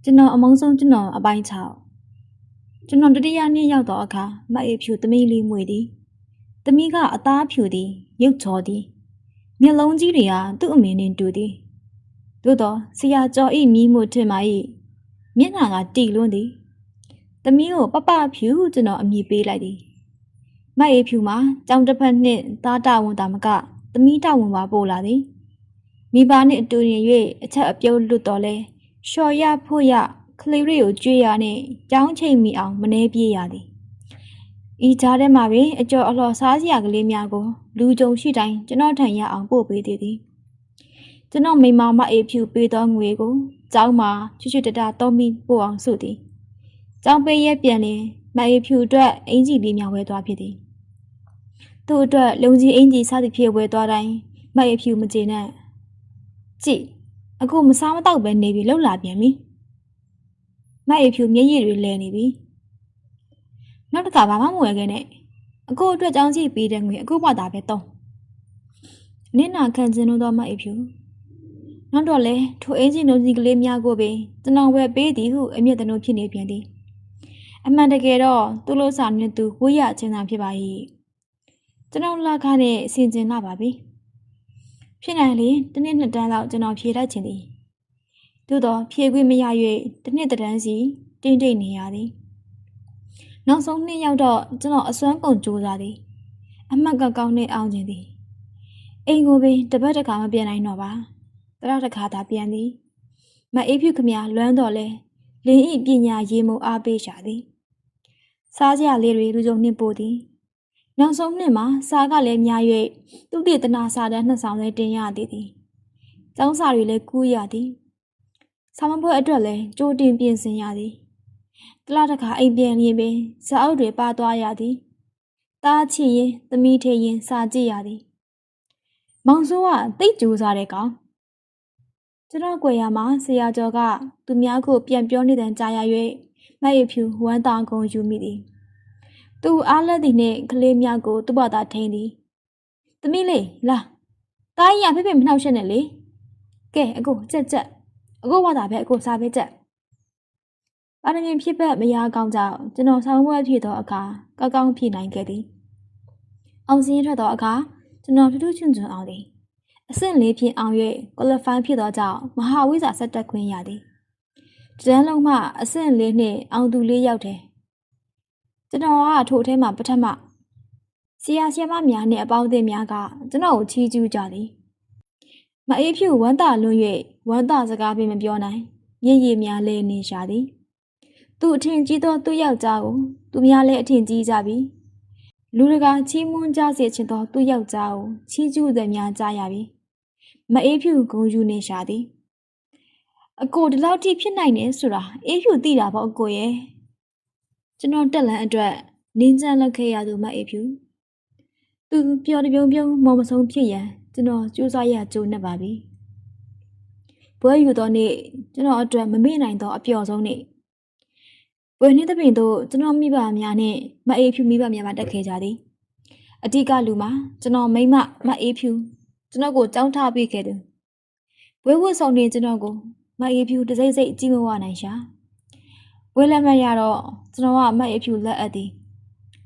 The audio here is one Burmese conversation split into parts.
ကျွန်တော်အမုန်းဆုံးကျွန်တော်အပိုင်း6ကျွန်တော်တတိယနေ့ရောက်တော့အခါမအေးဖြူသမီးလေးမွေသည်သမီးကအသားဖြူသည်ရုပ်ချော်သည်မျက်လုံးကြီးတွေကသူ့အမေနဲ့တူသည်သို့တော့ဆရာကျော်ဤမြီးမှုထင်မှ၏မျက်နှာကတီလွန်းသည်သမီးကိုပပဖြူကျွန်တော်အမည်ပေးလိုက်သည်မအေးဖြူမှာကြောင်တစ်ဖက်နှင့်သားတဝန်တာမကသမီးတဝန်ပါပို့လာသည်မိဘနှင့်အတူရင်၍အချက်အပြုတ်လွတ်တော်လဲလျှော်ရဖို့ရကလေးတွေကိုကြွေးရနဲ့ကြောင်းချိန်မိအောင်မနှဲပြေးရသည်ဤကြားထဲမှာပင်အကျော်အလှစားစရာကလေးများကိုလူကြုံရှိတိုင်းကျွန်တော်ထံရအောင်ပို့ပေးသေးသည်ကျွန်တော်မိမမအေးဖြူပေးသောငွေကိုကျောင်းမှာချွတ်ချွတ်တတသုံးပြီးပို့အောင်ဆိုသည်ကျောင်းပေးရပြန်ရင်မအေးဖြူအတွက်အင်ကြီးလေးများဝဲသွားဖြစ်သည်သူ့အတွက်လုံကြီးအင်ကြီးစားသည့်ဖြစ်ဝဲသွားတိုင်းမအေးဖြူမကျေနပ်ကြည့်အခုမစားမတော့ပဲနေပြီလှုပ်လာပြန်ပြီမအေးဖြူမျက်ရည်တွေလဲနေပြီနောက်တစ်ခါဘာမှမဝယ်ခဲ့နဲ့အခုအတွက်ကြောင်းကြည့်ပြီးတဲ့ငွေအခုမှသာပဲတော့နင်းနာခံခြင်းလို့တော့မအေးဖြူနောက်တော့လေထိုအင်ဂျင်လုံးကြီးကလေးများကိုပင်ကျွန်တော်ဝယ်ပေးသည်ဟုအမျက်တနှုတ်ဖြစ်နေပြန်သည်အမှန်တကယ်တော့သူ့လိုစာနဲ့သူဝိရချင်းသာဖြစ်ပါ၏ကျွန်တော်လာကားနဲ့အစင်ကျင်လာပါပြီဖြစ်နိုင်လေတစ်နှစ်နှစ်တန်းလောက်ကျွန်တော်ဖြေတတ်ခြင်းသည်သို့တော့ဖြေခွင့်မရ၍တစ်နှစ်တန်းစီတင်းတိတ်နေရသည်နောက်ဆုံးနှစ်ရောက်တော့ကျွန်တော်အစွမ်းကုန်ကြိုးစားသည်အမှတ်ကကောင်းနဲ့အောင်ခြင်းသည်အိမ်ကိုပင်တပတ်တစ်ခါမပြန်နိုင်တော့ပါတရတစ်ခါသာပြန်သည်မအေးဖြူခမလွမ်းတော့လဲလင်းဤပညာရေးမှုအားပေးရှာသည်စားစရာလေးတွေလူကြုံနှင့်ပို့သည်နောက်ဆုံးနှစ်မှာစားကလည်းများ၍သူတေသနာစာတမ်းနှစ်ဆောင်လည်းတင်ရသည်ကျောင်းစာတွေလည်းကူးရသည်ဆောင်းပွဲအတွက်လည်းကြိုတင်ပြင်ဆင်ရသည်တလားတစ်ခါအိမ်ပြန်ရင်ပင်ဇာအုပ်တွေပါသွားရသည်သားချစ်ရင်သမီးထေရင်စာကြည့်ရသည်မောင်စိုးကတိတ်ကြိုးစားတဲ့ကောင်ကျွန်တော်ကြွယ်ရမှာဆရာကျော်ကသူများကိုပြန်ပြောနေတဲ့ကြားရ၍မအေးဖြူဝမ်းသာကုန်ယူမိသည်သူအားလက်သည်နှင့်ကလေးများကိုသူ့ဘာသာထိန်သည်သမီးလေးလာတားကြီးရဖေဖေမနှောက်ရှက်နဲ့လေကဲအကိုကြက်အကိုဘာသာပဲအကိုစားပဲကြက်ပါရမီဖြစ်ပတ်မရကောင်းကြောင့်ကျွန်တော်ဆောင်းဝဲဖြစ်သောအခါကောက်ကောင်းဖြစ်နိုင်ခဲ့သည်အောင်စင်းထွက်သောအခါကျွန်တော်ထူးထူးချွန်ချွန်အောင်သည်အဆင့်လေးဖြင့်အောင်၍ကွာလီဖိုင်းဖြစ်သောကြောင့်မဟာဝိဇ္ဇာဆက်တက်ခွင့်ရသည်တန်းလုံးမှအဆင့်လေးနှင့်အောင်သူလေးရောက်တယ်ကျွန်တော်ကထိုထဲမှာပထမဆရာဆရာမများနှင့်အပေါင်းအသင်းများကကျွန်တော်ကိုချီးကျူးကြသည်မအေးဖြူဝမ်းသာလွန်း၍ဝမ်းသာစကားပင်မပြောနိုင်မျက်ရည်များလဲနေရှာသည်သူအထင်ကြီးသောသူ့ယောက်ျားကိုသူများလည်းအထင်ကြီးကြပြီလူတကာချီးမွမ်းကြစေချင်သောသူ့ယောက်ျားကိုချီးကျူးသည်များကြားရပြီမအေးဖြူဂုဏ်ယူနေရှာသည်အကိုဒီလောက်ထိဖြစ်နိုင်တယ်ဆိုတာအေးဖြူသိတာပေါ့အကိုရဲ့ကျွန်တော်တက်လန်အတွက်နင်းချမ်းလောက်ခဲ့ရသူမအေးဖြူသူပျော်တပြုံးပြုံးမော်မဆုံးဖြစ်ရန်ကျွန်တော်ကြိုးစားရကြိုးနေပါပြီဘွဲယူသောနေ့ကျွန်တော်အတွက်မမေ့နိုင်သောအပျော်ဆုံးနေ့ဘွဲနှင်းသပင်တို့ကျွန်တော်မိဘများနဲ့မအေးဖြူမိဘများတက်ခဲ့ကြသည်အတိကလူမှာကျွန်တော်မိမမအေးဖြူကျွန်တော်ကိုကြောင်းထားပေးခဲ့တယ်ဘွဲဝတ်ဆောင်နေကျွန်တော်ကိုမအေးဖြူတစိမ့်စိတ်ကြည့်မဝနိုင်ရှာဘွဲလက်မရတော့ကျွန်တော်ကမအေးဖြူလက်အပ်သည်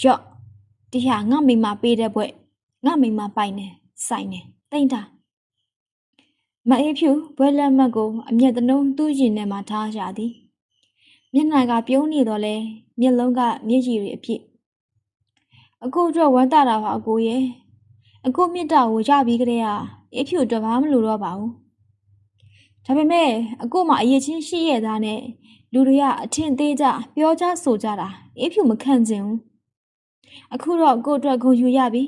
ရော့ဒီဟာငါမိမပေးတဲ့ဘွဲငါမိမပိုင်နေဆိုင်နေတိတ်တာမအေးဖြူဘွဲလက်မတ်ကိုအမျက်တလုံးသူ့ရင်ထဲမှာထားရှာသည်မျက်နှာကပြုံးနေတော့လဲမျက်လုံးကမျက်ရည်တွေအပြည့်အခုအတွက်ဝမ်းသာတာပါအကိုရဲ့အခုမြင့်တာကိုရပြီးကြတဲ့အေးဖြူတော့ဘာမှမလိုတော့ပါဘူးဒါပေမဲ့အခုမှအရေးချင်းရှိရသားနဲ့လူတွေကအထင်သေးကြပြောကြဆိုကြတာအေးဖြူမခံချင်ဘူးအခုတော့ကိုအတွက်ဂုဏ်ယူရပြီ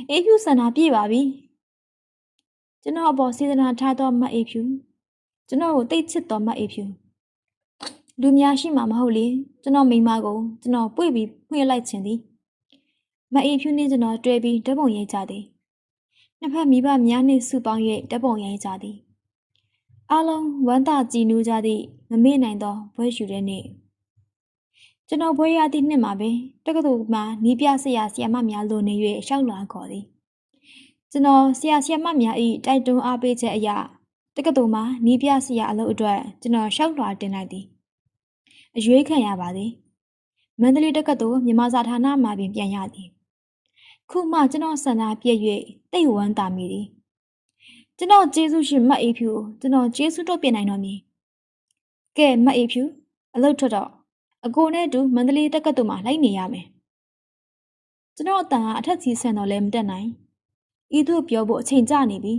အေးဖြူဆန္ဒပြည့်ပါပြီကျွန်တော်အပေါ်စေတနာထားသောမအေးဖြူကျွန်တော်ကိုတိတ်ချစ်သောမအေးဖြူလူများရှိမှမဟုတ်လေကျွန်တော်မိမကိုကျွန်တော်ပွေပြီးဖွင့်လိုက်ခြင်းသည်မအေးဖြူနှင့်ကျွန်တော်တွေ့ပြီးဓာတ်ပုံရိုက်ကြသည်နှစ်ဖက်မိဘများနှင့်စုပေါင်း၍ဓာတ်ပုံရိုက်ကြသည်အားလုံးဝမ်းသာကြည်နူးကြသည့်မမေ့နိုင်သောဘွဲရှူတဲ့နေ့ကျွန်တော်ဘွဲရသည့်နှစ်မှာပင်တက္ကသိုလ်မှာနီးပြဆရာဆရာမများလိုနေ၍ရှောက်လာခေါ်သည်ကျွန်တော်ဆရာဆရာမများ၏တိုက်တွန်းအားပေးချက်အရ တက္ကသိုလ်မှာနီးပြဆရာအလုပ်အတွက်ကျွန်တော်ရှောက်လွှာတင်လိုက်သည်အရွေးခံရပါသည်မန္တလေးတက္ကသိုလ်မြန်မာစာဌာနမှာပင်ပြန်ရသည်ခုမှကျွန်တော်ဆန္ဒပြည့်၍တိတ်ဝမ်းသာမိသည်ကျွန်တော်ကျေးဇူးရှင်မတ်အေးဖြူကျွန်တော်ကျေးဇူးတော့ပြင်နိုင်တော်မူကဲမတ်အေးဖြူအလုပ်ထွက်တော့အကိုနဲ့တူမန္တလေးတက္ကသိုလ်မှာလိုက်နေရမယ်ကျွန်တော်အတန်ကအထက်ကြီးဆန်တော့လည်းမတက်နိုင်ဤသို့ပြောဖို့အချိန်ကျနေပြီ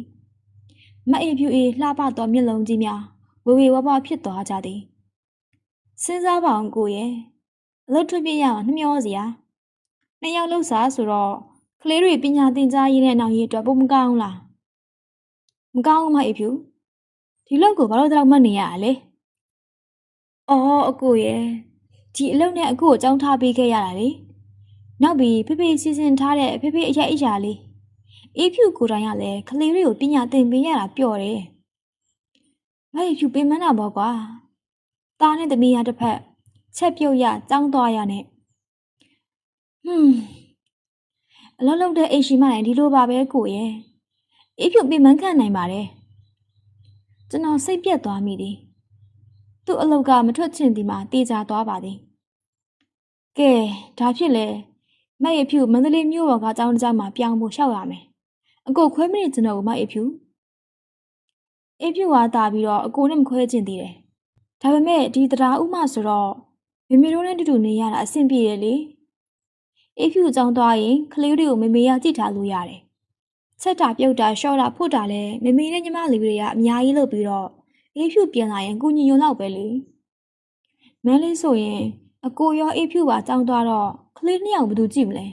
မတ်အေးဖြူအေးလှပသောမျက်လုံးကြီးများဝေဝေဝါးဝါဖြစ်သွားကြသည်စဉ်းစားပါအောင်ကိုရဲ့အလုပ်ထွက်ပြရအောင်နှမျောစရာနှစ်ယောက်လှုပ်စားဆိုတော့ကလေးတွေပညာသင်ကြားရေးနဲ့နောက်ရေးအတွက်ပုံမကောင်းလားမကောင်းဘူးမအေးဖြူဒီလောက်ကိုဘာလို့တော့မှတ်နေရလဲအော်အကိုရဲ့ဒီအလုပ်နဲ့အကိုကိုကြောင်းထားပေးခဲ့ရတာလေနောက်ပြီးဖေဖေစီစဉ်ထားတဲ့ဖေဖေအရိုက်အရာလေးအေးဖြူကိုတိုင်ရလဲကလေးတွေကိုပညာသင်ပေးရတာပျော့တယ်မအေးဖြူပေးမနာပေါ့ကွာသားနဲ့သမီးရတစ်ဖက်ချက်ပြုတ်ရကြောင်းသွားရနဲ့အလုံးလုံးတဲ့အိမ်ရှိမှလည်းဒီလိုပါပဲကိုရဲ့အေးဖြူပေးမခံနိုင်ပါတယ်ကျွန်တော်စိတ်ပြက်သွားမိသည်သူ့အလောက်ကမထွက်ချင်သည်မှာတေချာသွားပါသည်ကဲဒါဖြစ်လေမအေးဖြူမန္တလေးမြို့ပေါ်ကကျောင်းတစ်ကျောင်းမှာပြောင်းဖို့ရှောက်ရမယ်အကိုခွဲမနေကျွန်တော်မအေးဖြူအေးဖြူကတာပြီးတော့အကိုနဲ့မခွဲချင်သေးတယ်ဒါပေမဲ့ဒီတရားဥမဆိုတော့မေမေတို့နဲ့တူတူနေရတာအဆင်ပြေတယ်လေအေးဖြူကြောင်းသွားရင်ကလေးတွေကိုမေမေရကြည့်ထားလို့ရတယ်ဆက်တာပြုတ်တာရှော့တာဖို့တာလဲမေမေနဲ့ညီမလေးတွေကအများကြီးလုပ်ပြီးတော့အေးဖြူပြန်လာရင်ကုညီညွန်လောက်ပဲလေမန်းလေးဆိုရင်အကိုရောအေးဖြူပါကြောင်းသွားတော့ကလေးနှစ်ယောက်ဘယ်သူကြည့်မလဲ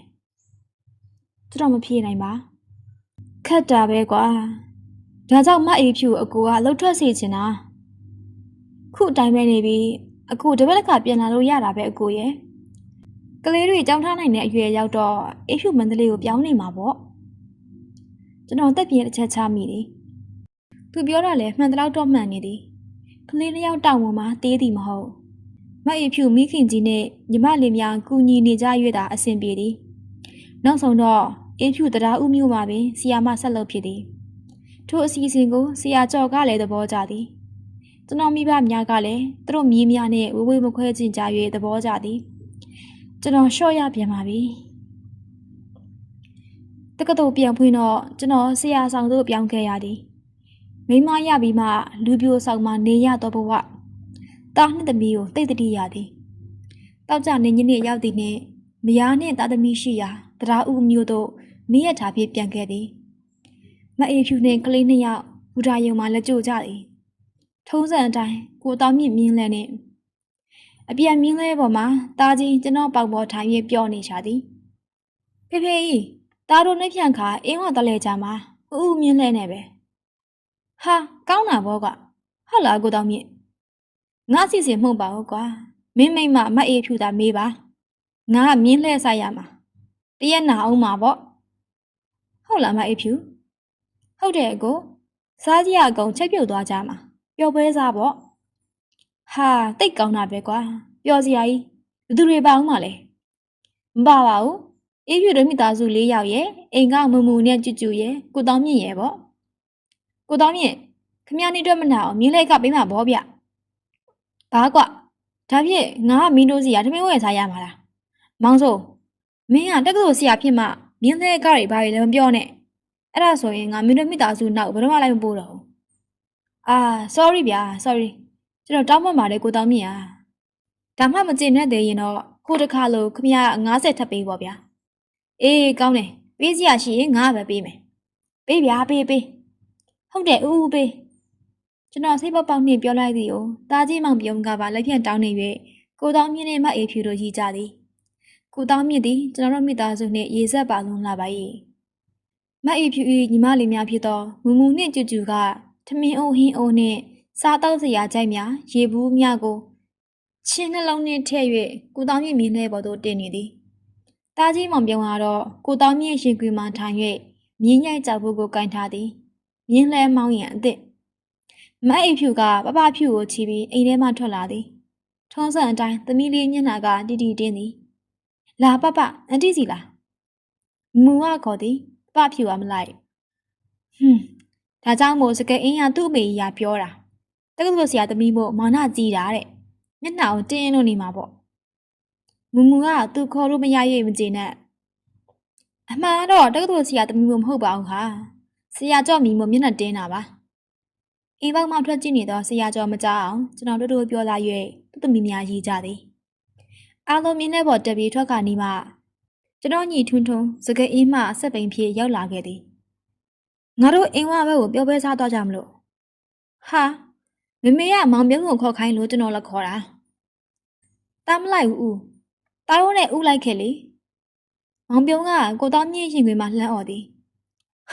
ကျွန်တော်မဖြေနိုင်ပါခက်တာပဲကွာဒါကြောင့်မအေးဖြူအကိုကလှုပ်ထွက်စေချင်တာခုအတိုင်းပဲနေပြီးအခုတပတ်တစ်ခါပြန်လာလို့ရတာပဲအကိုရဲ့ကလေးတွေကြောင်းထားနိုင်တဲ့အရွယ်ရောက်တော့အေးဖြူမန္တလေးကိုပြောင်းနေမှာပေါ့ကျွန်တော်တက်ပြင်းတစ်ချက်ချမိသည်သူပြောတာလဲမှန်တော့တော့မှန်နေသည်ကလေးနှစ်ယောက်တောင်ပေါ်မှာတေးသည်မဟုတ်မအေးဖြူမိခင်ကြီးနဲ့ညီမလေးများကူညီနေကြရွေ့တာအဆင်ပြေသည်နောက်ဆုံးတော့အေးဖြူတရားဥမျိုးမှာပင်ဆီယာမဆက်လုပ်ဖြစ်သည်ထို့အစီအစဉ်ကိုဆီယာကျော်ကလည်းသဘောကျသည်ကျွန်တော်မိဘများကလည်းသူတို့မြေးများနဲ့ဝေဝေမခွဲချင်ကြ၍သဘောကျသည်ကျွန်တော်ရှော့ရပြန်ပါပြီတက္ကသိုလ်ပြန်ဖွင့်တော့ကျွန်တော်ဆရာဆောင်သို့ပြောင်းခဲ့ရသည်မိမရပြီးမှလူပြိုဆောင်မှနေရတော့ဘဝတားနှစ်သမီးကိုတိတ်တတိရသည်တောက်ကြနေညနေရောက်သည်နှင့်မယားနှင့်တာသမီးရှိရာတရားဥမျိုးတို့မိရထားဖြစ်ပြန်ခဲ့သည်မအေးဖြူနှင့်ကလေးနှစ်ယောက်ဘူတာယုံမှလက်ကြိုကြသည်ထုံးစံအတိုင်းကိုတောင်းမြင့်မြင်းလဲနှင့်အပြန်မြင်းလဲပေါ်မှာတားကြီးကျွန်တော်ပေါက်ပေါ်ထိုင်၍ပြောနေရှာသည်ဖေဖေကြီးတားတို့နှိပ်ဖြန့်ခါအင်းဝတလဲကြမှာဥဥမြင်းလဲနဲ့ပဲဟာကောင်းတာဘောကဟုတ်လားကိုတောင်းမြင့်ငါစီစဉ်မှုန့်ပါဦးကွာမင်းမိမမအေးဖြူတာမေးပါငါကမြင်းလဲဆိုင်ရမှာတရက်နာအောင်မှာပေါ့ဟုတ်လားမအေးဖြူဟုတ်တယ်အကိုစားကြီးအကုန်ချက်ပြုတ်သွားကြမှာပျော်ပွဲစားပေါ့ဟာတိတ်ကောင်းတာပဲကွာပျော်စရာကြီးဘသူတွေပါအောင်မလဲမပါပါဘူးအေးဖြူတို့မိသားစု၄ယောက်ရဲ့အိမ်ကမမူနဲ့ကျူကျူရဲ့ကိုတောင်းမြင့်ရဲ့ပေါ့ကိုတောင်းမြင့်ခမရနေတော့မနာအောင်မြင်းလဲကပေးမှာပေါ့ဗျဘာကွာဒါဖြင့်ငါကမင်းတို့စီကထမင်းဝယ်စားရမှာလားမောင်စိုးမင်းကတက္ကသိုလ်ဆရာဖြစ်မှမြင်းလဲကတွေဘာတွေလည်းမပြောနဲ့အဲ့ဒါဆိုရင်ငါမင်းတို့မိသားစုနောက်ဘယ်တော့မှလိုက်မပို့တော့ဘူးအာ sorry ဗျာ sorry ကျွန်တော်တောင်းပန်ပါတယ်ကိုတောင်းမြင့်ဒါမှမကျေနပ်သေးရင်တော့ခုတစ်ခါလို့ခမရ90ထပ်ပေးပေါ့ဗျာအေးကောင်းတယ်ပေးစီရရှိရင်ငါပဲပေးမယ်ပေးဗျာပေးဟုတ်တယ်ဦးပေးကျွန်တော်စိတ်ပေါက်နှင့်ပြောလိုက်သည်ကိုတားကြီးမောင်ပြုံးကပါလက်ဖြန့်တောင်းနေ၍ကိုတောင်းမြင့်နဲ့မအေးဖြူတို့ရည်ကြသည်ကိုတောင်းမြင့်သည်ကျွန်တော်တို့မိသားစုနှင့်ရေဆက်ပါလုံးလာပါ၏မအေးဖြူ၏ညီမလေးများဖြစ်သောမူမူနှင့်ကျူကျူကထမင်းအိုးဟင်းအိုးနှင့်စားတောက်စရာကြိုက်များရေဘူးများကိုချင်းနှလုံးနှင့်ထည့်၍ကိုတောင်းမြင့်မြင်းလဲပေါ်သို့တင်နေသည်တားကြီးမောင်ပြုံးကတော့ကိုတောင်းမြင့်ရှင်ကွေမှထိုင်၍မြင်းရိုက်ကြောက်ဖို့ကိုကင်ထားသည်မြင်းလဲမောင်းရန်အသည့်မအေးဖြူကပပဖြူကိုချီပြီးအိမ်ထဲမှထွက်လာသည်ထုံးစံအတိုင်းသမီးလေးမျက်နှာကတီတီတင်းသည်လာပပအန်တီစီလားမူကခေါ်သည်ပပဖြူကမလိုက် ဒါကြောင့်မို့စကဲအင်းကသူ့အမေကြီးကပြောတာတက္ကသိုလ်ဆရာသမီးမို့မာနကြီးတာတဲ့မျက်နှာကိုတင်းလို့နေမှာပေါ့မူမူကသူ့ခေါ်လို့မရရဲ့မကြေနဲ့အမှန်တော့တက္ကသိုလ်ဆရာသမီးမို့မဟုတ်ပါဘူးဟာဆရာကျော်မီမို့မျက်နှာတင်းတာပါအိမ်ပေါက်မှထွက်ကြည့်နေတော့ဆရာကျော်မကြောက်အောင်ကျွန်တော်တို့ပြောလာ၍သူ့သမီးများရေးကြသည်အားလုံးမြင်းတဲ့ပေါ်တက်ပြီးထွက်ခါနီးမှကျွန်တော်ညီထွန်းထွန်းစကဲအင်းမှဆက်ပိန်ဖြစ်ရောက်လာခဲ့သည်ငါတို့အင်းဝဘက်ကိုပြောပွဲစားတော့ကြမလို့ဟာမမေကမောင်ပြုံးကိုခေါ်ခိုင်းလို့ကျွန်တော်လည်းခေါ်တာတားမလိုက်ဘူးဦးတားရုံးနဲ့ဦးလိုက်ခဲ့လေမောင်ပြုံးကကိုတောင်းမြင့်ရင်ခွေမှာလှမ်းអော်သည်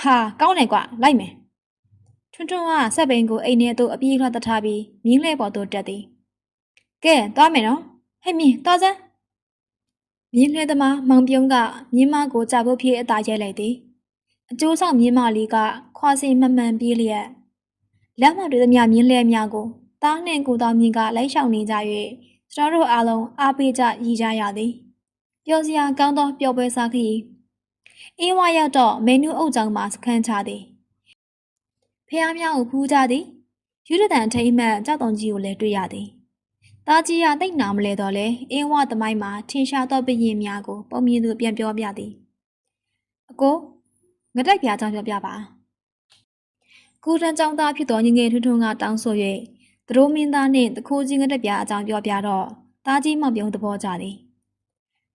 ဟာကောင်းတယ်ကွလိုက်မယ်ထွန်းထွန်းကဆက်ပိန်ကိုအိမ်ထဲသို့အပြေးထွက်တထားပြီးမြင်းလဲပေါ်သို့တက်သည်ကဲသွားမယ်နော်ဟဲ့မြင်းသွားစမ်းမြင်းလဲသမားမောင်ပြုံးကမြင်းမကိုကြာဖို့ဖြစ်အသာရဲလိုက်သည်အကျိုးဆောင်မြင်းမလေးကခွာစင်မှန်မှန်ပြေးလျက်လက်မတွေ့သမျှမြင်းလဲများကိုတားနှင့်ကိုတောင်းမြင့်ကလိုက်ရှောင်နေကြ၍ကျွန်တော်တို့အားလုံးအားပေးကြရည်ကြရသည်ပျော်စရာကောင်းသောပျော်ပွဲစားခရီးအင်းဝရောက်တော့မေနူအုပ်ကြောင်မှာစခန်းချသည်ဖះမြောက်ကိုဖူးကြသည်ယူရတန်ထိမ့်မှန်ကြောက်တုံကြီးကိုလည်းတွေ့ရသည်တားကြီးကတိတ်နာမလဲတော့လေအင်းဝသမိုင်းမှာထင်ရှားသောဘရင်များကိုပုံမြင်သူပြန်ပြောပြသည်အကိုငတိုက်ပြားကြောင့်ပြောပြပါကိုတန်းကြောင့်သားဖြစ်တော်ငငယ်ထွန်းထွန်းကတောင်းဆို၍သူတို့မင်းသားနှင့်တခိုးကြီးငတိုက်ပြားအကြောင်းပြောပြတော့တားကြီးမောင်ပြုံးသဘောကျသည်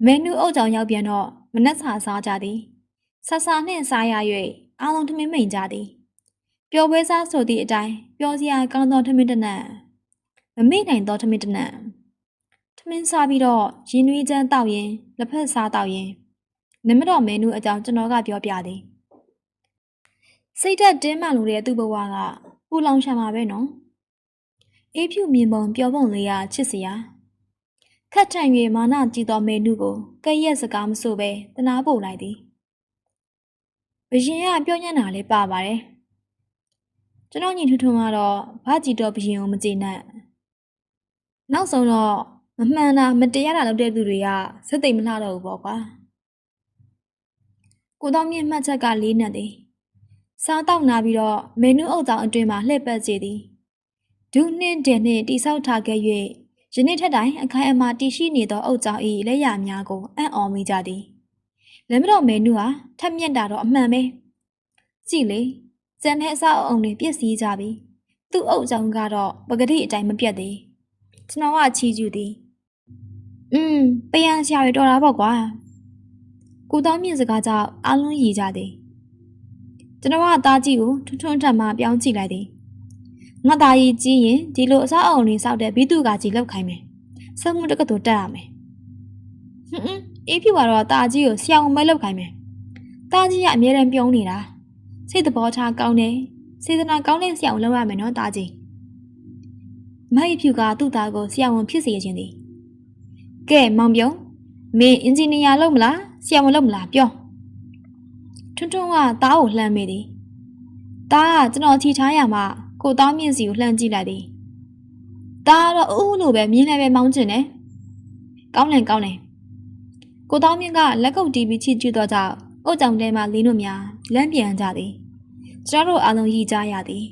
မေနူအုပ်ကြောင်ရောက်ပြန်တော့မနှက်စာစားကြသည်ဆဆာနှင့်စားရ၍အားလုံးထမင်းမိန်ကြသည်ပျော်ပွဲစားဆိုသည့်အတိုင်းပျော်စရာကောင်းသောထမင်းတနံ့မမေ့နိုင်သောထမင်းတနံ့ထမင်းစားပြီးတော့ရင်းနှွေးချမ်းတောက်ရင်လက်ဖက်စားတောက်ရင်နမတော်မေနူအကြောင်းကျွန်တော်ကပြောပြသည်စိတ်သက်တင်းမှလို့တဲ့သူ့ဘဝကပူလောင်ရှာမှာပဲနော်အေးဖြူမြင်ပုံပျော်ပုံလေးရချစ်စရာခတ်ထန်၍မာနကြည့်သောမေနူကိုကဲ့ရဲ့စကားမဆိုပဲတနာပို့လိုက်သည်ဘရင်ကပြောညံ့တာလေးပါပါတယ်ကျွန်တော်ညီထွန်းထွန်းကတော့ဘာကြည့်တော့ဘရင်ကိုမကျေနပ်နောက်ဆုံးတော့မမှန်တာမတရားတာလုပ်တဲ့သူတွေကစက်သိမ်မလှတော့ဘူးပေါ့ကွာကိုတော်မြင့်မှတ်ချက်ကလေးနက်သည်စားတောက်နာပြီးတော့မေနူအုပ်ကြောင်အတွင်မှာလှည့်ပတ်စီသည်ဒုနှင်းတင်နှင့်တိဆောက်ထားခဲ့၍ယနေ့ထက်တိုင်အခိုင်အမာတည်ရှိနေသောအုပ်ကြောင်၏လက်ရများကိုအံ့ဩမိကြသည်လက်မတော်မေနူဟာထက်မြက်တာတော့အမှန်ပဲကြည့်လေကျန်တဲ့အဆောက်အအုံတွေပြည့်စည်ကြပြီသူ့အုပ်ကြောင်ကတော့ပကတိအတိုင်းမပြတ်သေးကျွန်တော်ကချီးကျူးသည်ပယံဆရာတွေတော်တာပေါ့ကွာကိုတောင်းမြင့်စကားကြောင့်အားလုံးရည်ကြသည်ကျွန်တော်ကသားကြီးကိုထွန်းထွန်းထပ်မှပြောင်းကြည့်လိုက်သည်ငါသားကြီးကြီးရင်ဒီလိုအဆောက်အအုံတွေစောက်တဲ့ဘီသူကကြီးလောက်ခိုင်းမယ်စက်မှုတက္ကသိုလ်တက်ရမယ်အေးဖြူကတော့သားကြီးကိုဆရာဝန်မဲလောက်ခိုင်းမယ်သားကြီးကအမြဲတမ်းပြုံးနေတာစိတ်သဘောထားကောင်းတယ်စေတနာကောင်းတဲ့ဆရာဝန်လုပ်ရမယ်နော်သားကြီးမဟိဖြူကသူ့သားကိုဆရာဝန်ဖြစ်စေခြင်းသည်ကဲမောင်ပြုံးမင်းအင်ဂျင်နီယာလုပ်မလားဆရာဝန်လုပ်မလားပြောထွန်းထွန်းကသားကိုလှမ်းမိသည်သားကကျွန်တော်ထီထားရမှာကိုတောင်းမြင့်စီကိုလှမ်းကြည့်လိုက်သည်သားကတော့အူးလို့ပဲမြင်းလည်းပဲမောင်းကျင်တယ်ကောင်းတယ်ကိုတောင်းမြင့်ကလက်ကုပ်တီးပြီးချီကျူးတော့ကြောင့်အုတ်ကြောင်ထဲမှာလင်းတို့များလမ်းပြန်ကြသည်ကျွန်တော်တို့အားလုံးရည်ကြရသည်